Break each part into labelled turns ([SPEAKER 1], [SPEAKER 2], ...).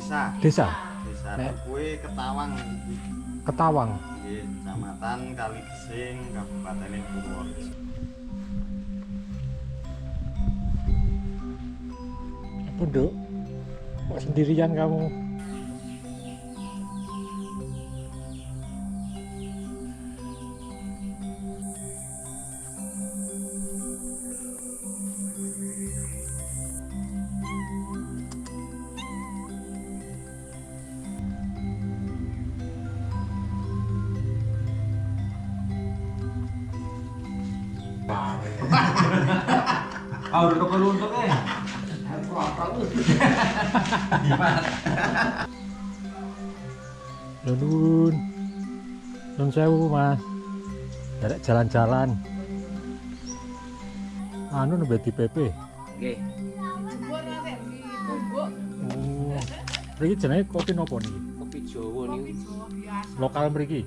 [SPEAKER 1] Desa.
[SPEAKER 2] Desa
[SPEAKER 1] Nek
[SPEAKER 2] Kue Ketawang.
[SPEAKER 1] Ketawang.
[SPEAKER 2] Nggih, Kecamatan Kaligesing, Kabupaten Purworejo.
[SPEAKER 1] Apa, Duk? Kok sendirian kamu?
[SPEAKER 3] Udah keberuntung ya. Gimana?
[SPEAKER 1] Nun sewu, Mas. Derek jalan-jalan. Anu nembe di PP.
[SPEAKER 3] Nggih.
[SPEAKER 1] Oh. Mriki jenenge kopi nopo niki?
[SPEAKER 3] Kopi Jawa niku.
[SPEAKER 1] Lokal mriki.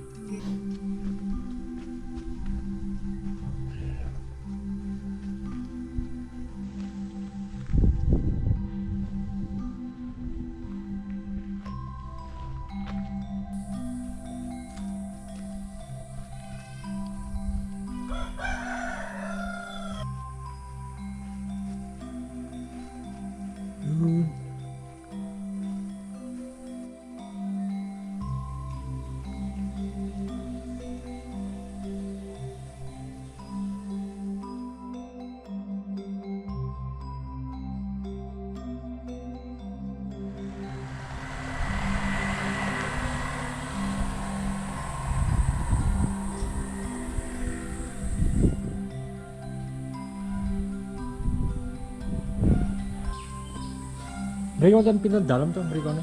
[SPEAKER 1] Mriki wonten pinten dalem to mrikone?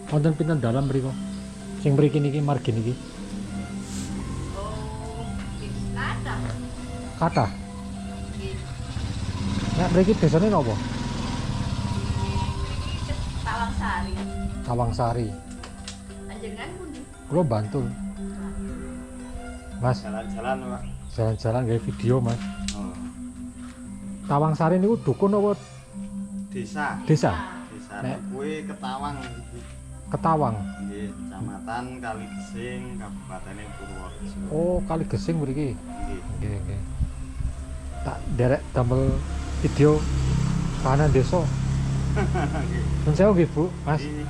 [SPEAKER 1] Wonten pinten dalem mriko? Sing mriki niki margin iki. Kathah. Nek mriki desane napa?
[SPEAKER 4] Tawangsari.
[SPEAKER 1] Tawangsari.
[SPEAKER 4] Panjenengan pundi?
[SPEAKER 1] Kula Bantul. Mas,
[SPEAKER 2] Jalan-jalan, Pak.
[SPEAKER 1] jalan-jalan gawe video, Mas.
[SPEAKER 2] Oh.
[SPEAKER 1] Tawangsari niku dukun apa
[SPEAKER 2] Desa.
[SPEAKER 1] desa?
[SPEAKER 2] Desa
[SPEAKER 1] Nek
[SPEAKER 2] Kue Ketawang.
[SPEAKER 1] Ketawang.
[SPEAKER 2] Nggih, Kecamatan Kaligesing, Kabupaten Purworejo.
[SPEAKER 1] Oh, Kaligesing mriki.
[SPEAKER 2] Nggih.
[SPEAKER 1] Nggih, nggih. Tak derek damel video kahanan desa.
[SPEAKER 2] Nggih.
[SPEAKER 1] Nun sewu nggih, Bu, Mas.
[SPEAKER 2] Nggih.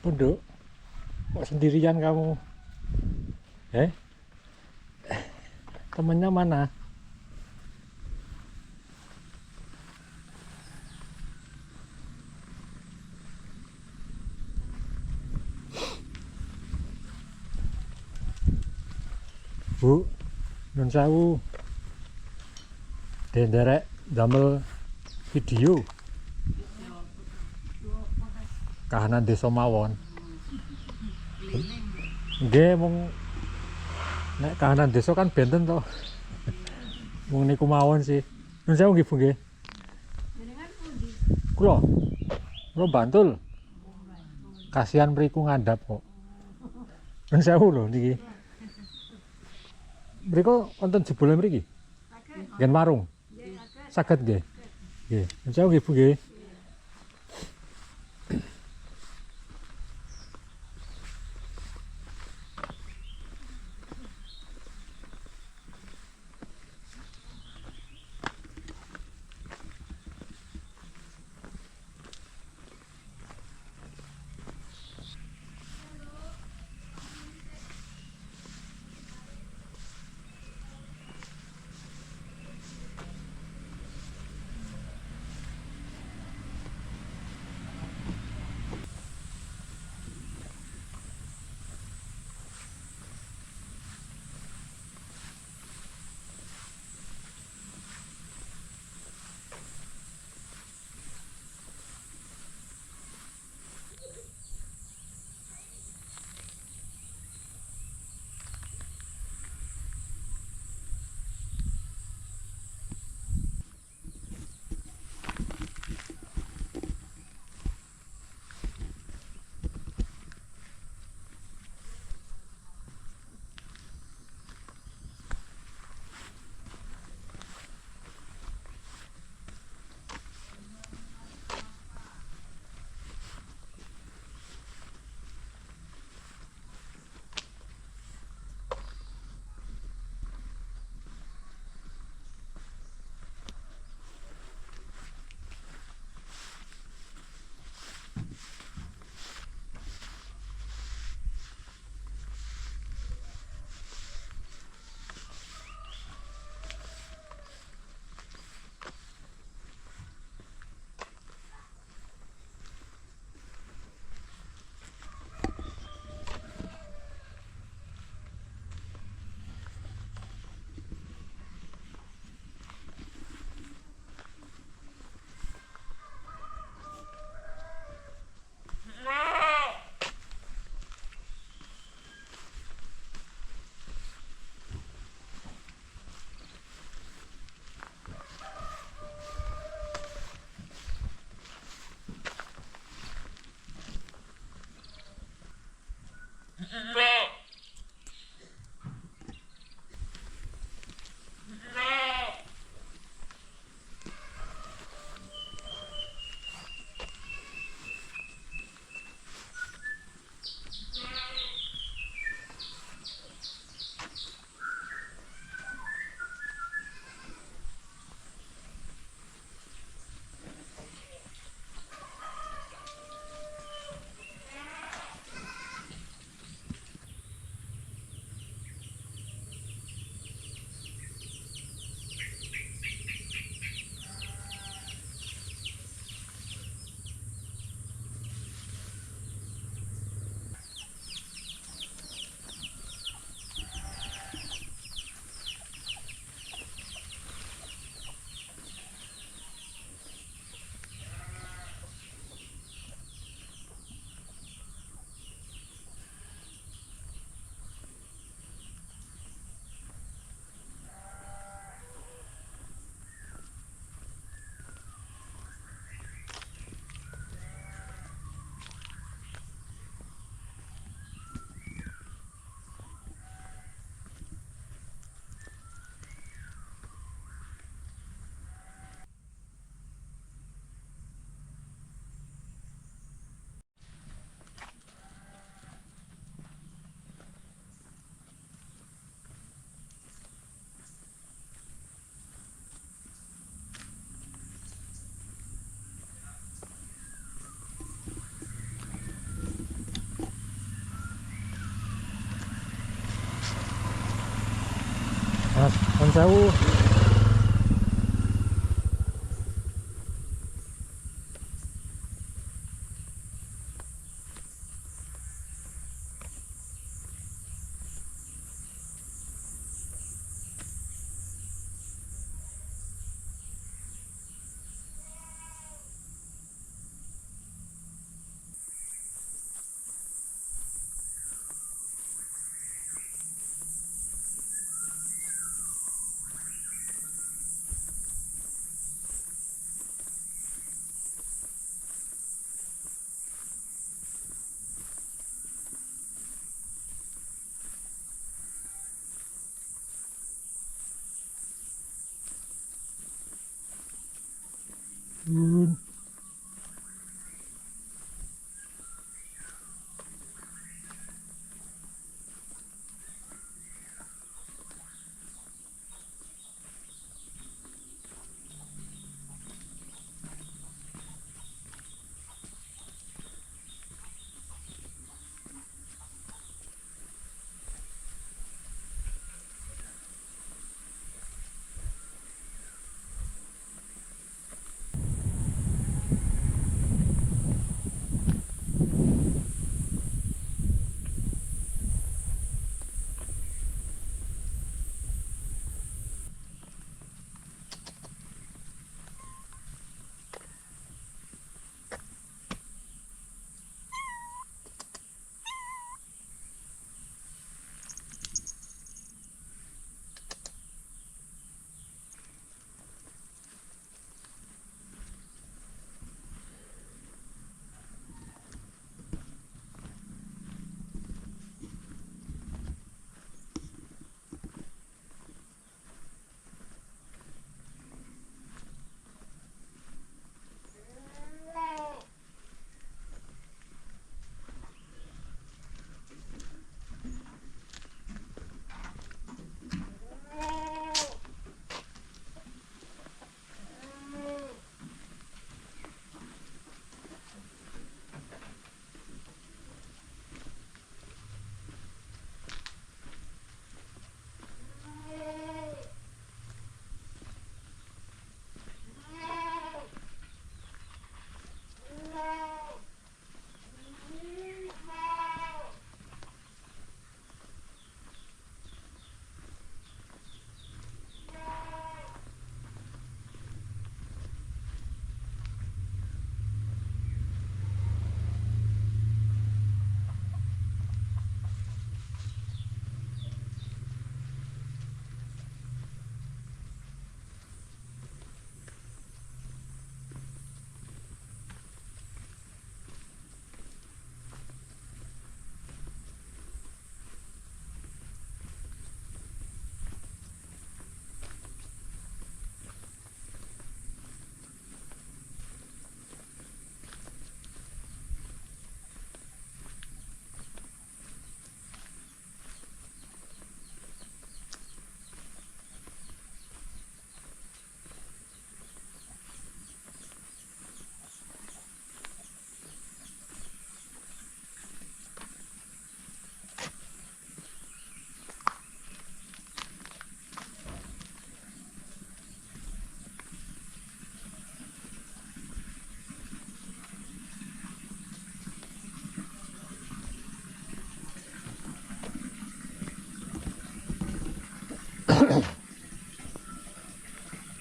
[SPEAKER 1] Apa, Duk? Kok sendirian kamu? Temennya mana? Bu, nun sewu. Derek damel video kahanan desa mawon. Nggih, mung nek kahanan desa kan benten to. Mung niku mawon sih. Nun sewu nggih, Bu nggih.
[SPEAKER 4] Jenengan pundi?
[SPEAKER 1] Kula Bantul. Kasihan mriku ngandhap kok. Nun sewu lho niki. Mriko wonten jebule mriki? Ngen warung. Saged nggih. Nggih. Nun sewu nggih, Bu nggih. sewu.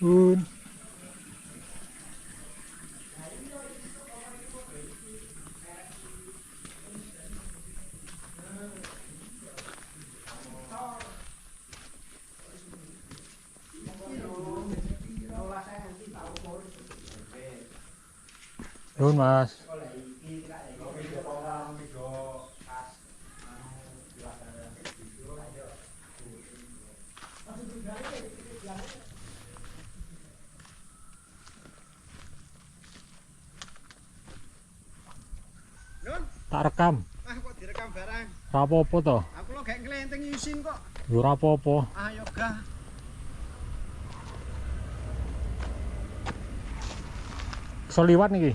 [SPEAKER 1] Bun. Bun, Mas.
[SPEAKER 2] Nun,
[SPEAKER 1] Tak rekam.
[SPEAKER 2] kok direkam barang?
[SPEAKER 1] Rapopo to?
[SPEAKER 2] Aku lo gak ngelenteng isin kok.
[SPEAKER 1] Yo rapopo.
[SPEAKER 2] Ayo gah.
[SPEAKER 1] Iso liwat niki.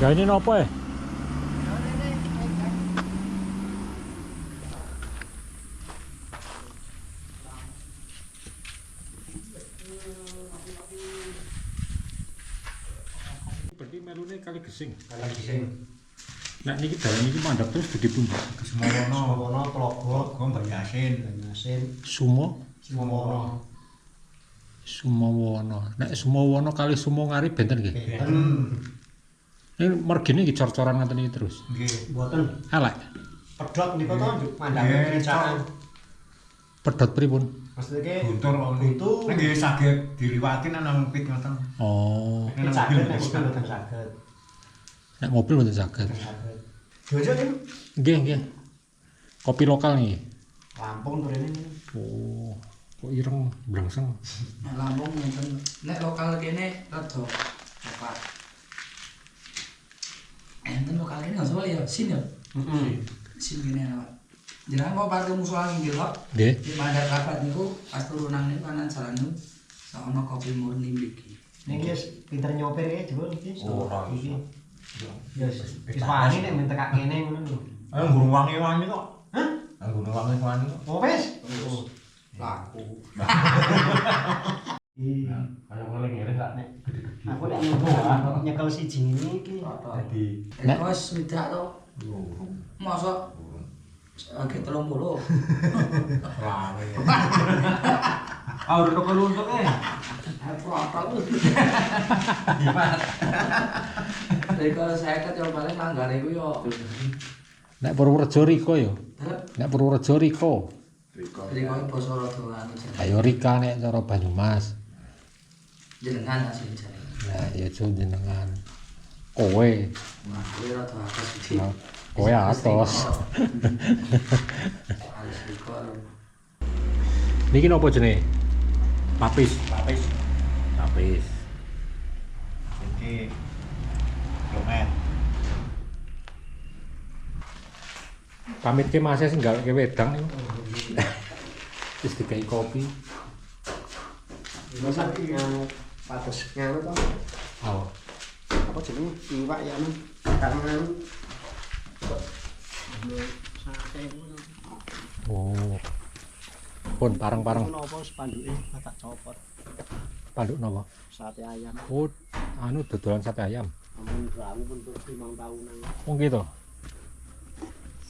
[SPEAKER 1] Gak ini nopo ya? Berarti melune kali gesing.
[SPEAKER 2] Kali gising.
[SPEAKER 1] Nah niki dalan niki mandap terus gede pun.
[SPEAKER 2] Semono Tlogo, Banyasin.
[SPEAKER 1] Sumo,
[SPEAKER 2] Semono.
[SPEAKER 1] Sumowono. Nek Sumowono kali Sumo Ngari benten nggih. Ini mergine nggih cor-coran ngoten iki terus.
[SPEAKER 2] Nggih, mboten.
[SPEAKER 1] Elek.
[SPEAKER 2] Pedhot niku to njuk mandhap rencana.
[SPEAKER 1] Pedhot pripun?
[SPEAKER 2] Maksudnya
[SPEAKER 5] Guntur
[SPEAKER 2] buntu.
[SPEAKER 5] nggih saged diliwati nang pit ngoten.
[SPEAKER 1] Oh,
[SPEAKER 2] Nek saged nek mboten saged.
[SPEAKER 1] nek mobil mboten saged.
[SPEAKER 2] Saged. Jojo niku
[SPEAKER 1] Nggih, nggih. Kopi lokal nih.
[SPEAKER 2] Lampung turene niku.
[SPEAKER 1] Oh, kok ireng blangseng.
[SPEAKER 6] Lampung ngenten nek lokal kene rada cepat. Enten lokal kene nggak soal ya, sin ya. Sin kene apa? Jenengan kok parkir musola nginggil kok.
[SPEAKER 1] Nggih.
[SPEAKER 6] Di Mandar Rapat niku pas turunan niku kanan jalan niku sono kopi murni mriki.
[SPEAKER 2] Niki wis pinter nyopir ya jebul iki.
[SPEAKER 5] Ora
[SPEAKER 2] iki.
[SPEAKER 5] iso.
[SPEAKER 2] Ya wis wani nek men tekak kene ngono lho.
[SPEAKER 5] Gurung wangi-wangi kok.
[SPEAKER 2] Hah?
[SPEAKER 5] Gurung wangi-wangi kok.
[SPEAKER 2] Oh wis.
[SPEAKER 6] Laku.
[SPEAKER 2] Iya.
[SPEAKER 5] Kaya ngene ngene sak nek
[SPEAKER 2] Aku nek nyekel siji ini iki.
[SPEAKER 5] dadi
[SPEAKER 6] Nek wis midak to. Mosok agak 30.
[SPEAKER 5] lawe. Udah kok luntuk
[SPEAKER 6] Apa lu?
[SPEAKER 5] Gimana?
[SPEAKER 6] Lha kalau saya ket yo paling manggane iku yo.
[SPEAKER 1] Nek Purworejo Riko yo.
[SPEAKER 6] Tetep
[SPEAKER 1] Nek Purworejo Riko.
[SPEAKER 6] dari kowe basa rada anu jeneng.
[SPEAKER 1] Ayo Rika nek cara Banyumas.
[SPEAKER 6] Jenengan asli jeneng.
[SPEAKER 1] Nah, ya jenengan. Kowe.
[SPEAKER 6] Nah, kowe rada atas iki.
[SPEAKER 1] Nah, kowe atos.
[SPEAKER 6] Alas riko.
[SPEAKER 1] Niki napa jenenge? Papis.
[SPEAKER 5] Lapis
[SPEAKER 1] Papis.
[SPEAKER 5] iki lomet.
[SPEAKER 1] Pamit ke Mas sing gawe wedang niku. Wis dikai kopi.
[SPEAKER 2] Masa yang patus nganu to.
[SPEAKER 1] Oh.
[SPEAKER 2] Apa jenenge? Iwak ya anu. Karena sate ngono.
[SPEAKER 1] Oh. Pun parang-parang
[SPEAKER 2] Ngono apa spanduke tak copot.
[SPEAKER 1] panduk napa?
[SPEAKER 2] Sate ayam.
[SPEAKER 1] Oh, anu dodolan sate ayam.
[SPEAKER 2] Ampun rawu pun 5 tahunan.
[SPEAKER 1] Oh gitu.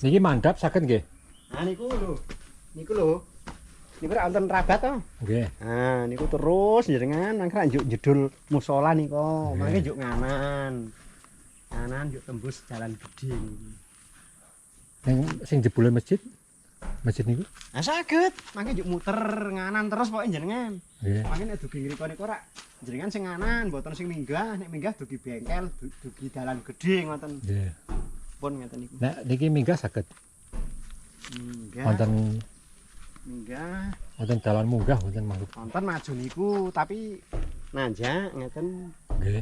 [SPEAKER 1] Niki mandap saged nggih?
[SPEAKER 2] Nah niku lho. Niku lho. Niku ra wonten rabat to.
[SPEAKER 1] Nggih.
[SPEAKER 2] Nah, niku terus jenengan mangke njuk jedul musala niku. Mangke njuk nganan. Nganan njuk tembus jalan gede niku.
[SPEAKER 1] Sing jebule masjid. Masjid niku.
[SPEAKER 2] Nah saged, mangke njuk muter nganan terus pokoke jenengan.
[SPEAKER 1] Nggih.
[SPEAKER 2] Mangke nek dugi ngriko niku ora jenengan sing nganan, mboten sing minggah, nek minggah dugi bengkel, dugi dalan gede ngoten.
[SPEAKER 1] Nggih.
[SPEAKER 2] Pun ngeten niku.
[SPEAKER 1] Nek niki minggah saged.
[SPEAKER 2] Minggah,
[SPEAKER 1] Wonten
[SPEAKER 2] minggah,
[SPEAKER 1] wonten dalan munggah wonten mangke.
[SPEAKER 2] wonten maju niku tapi nanjak ngeten.
[SPEAKER 1] Nggih.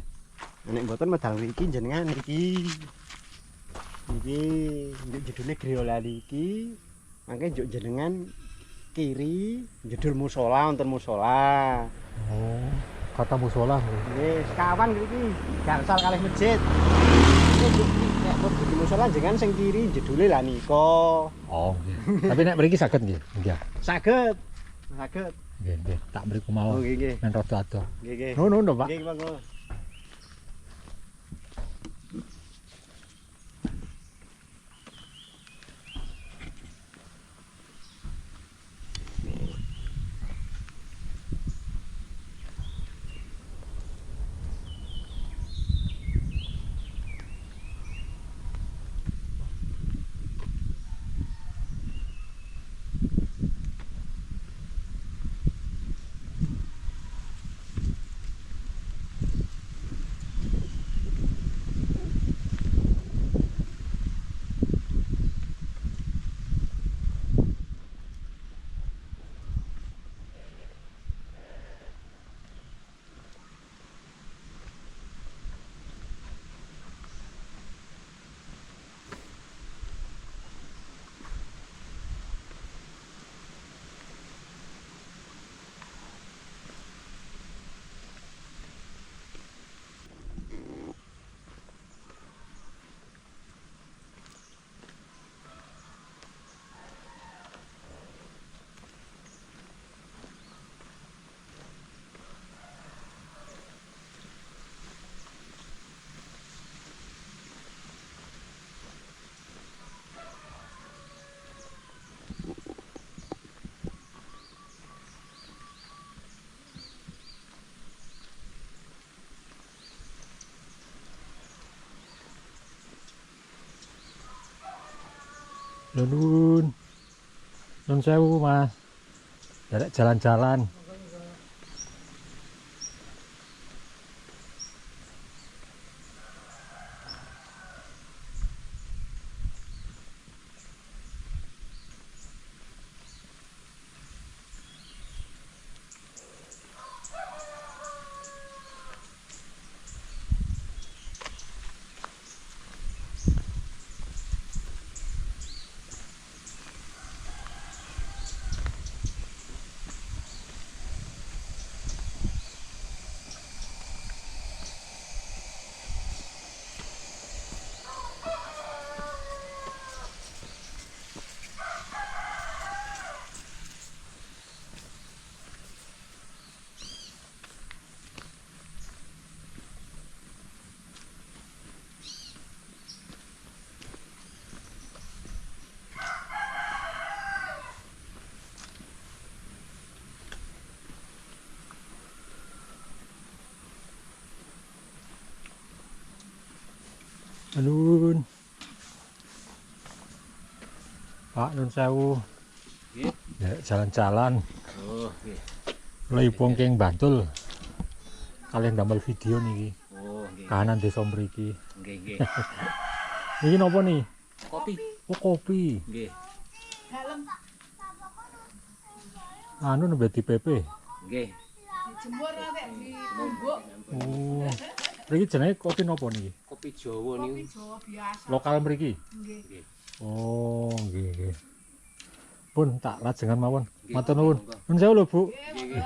[SPEAKER 2] Nek mboten medal mriki jenengan mriki. Niki njuk jedule Griolali iki. Mangke njuk jenengan kiri jedul musala wonten musala.
[SPEAKER 1] Oh, kata musola.
[SPEAKER 2] Nggih, sekawan mriki. Gangsal kalih masjid. Nek pun di musala jenengan sing kiri jedule lah nika.
[SPEAKER 1] Oh, nggih. Tapi nek mriki saged nggih? Nggih.
[SPEAKER 2] Saged. Saged.
[SPEAKER 1] Nggih, nggih. Tak mriku
[SPEAKER 2] Oh
[SPEAKER 1] mawon.
[SPEAKER 2] nggih nggih.
[SPEAKER 1] Men rada adoh.
[SPEAKER 2] Nggih nggih.
[SPEAKER 1] Ngono, Pak.
[SPEAKER 2] Nggih, monggo.
[SPEAKER 1] Nun. Nun sewu Mas. Derek jalan-jalan. Nun. Pak Nun sewu.
[SPEAKER 3] Nggih.
[SPEAKER 1] Derek jalan-jalan.
[SPEAKER 3] Oh, nggih.
[SPEAKER 1] Lagi pongking Bantul. Kalian damel video niki.
[SPEAKER 3] Oh, nggih.
[SPEAKER 1] Kahanan desa mriki.
[SPEAKER 3] Nggih, nggih.
[SPEAKER 1] Niki napa nih?
[SPEAKER 3] Kopi.
[SPEAKER 1] Oh kopi.
[SPEAKER 3] Nggih.
[SPEAKER 4] Dalam
[SPEAKER 1] Anu nembe di PP.
[SPEAKER 3] Nggih.
[SPEAKER 4] dijemur nanti ditumbuk.
[SPEAKER 1] Oh. Mriki jenenge kopi napa niki?
[SPEAKER 3] Kopi Jawa
[SPEAKER 4] Kopi
[SPEAKER 3] niku.
[SPEAKER 4] Jawa biasa.
[SPEAKER 1] Lokal mriki.
[SPEAKER 4] Nggih.
[SPEAKER 1] Oh, nggih nggih. Pun tak lajengan mawon.
[SPEAKER 3] Nggih.
[SPEAKER 1] Matur nuwun.
[SPEAKER 3] Monggo.
[SPEAKER 1] Nun sewu lho, Bu.
[SPEAKER 3] Nggih, nggih.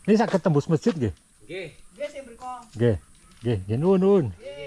[SPEAKER 1] Ini saged tembus masjid nggih?
[SPEAKER 3] Nggih.
[SPEAKER 4] Nggih sing mriko.
[SPEAKER 1] Nggih. Nggih, nggih nuwun nuwun.
[SPEAKER 4] Nggih.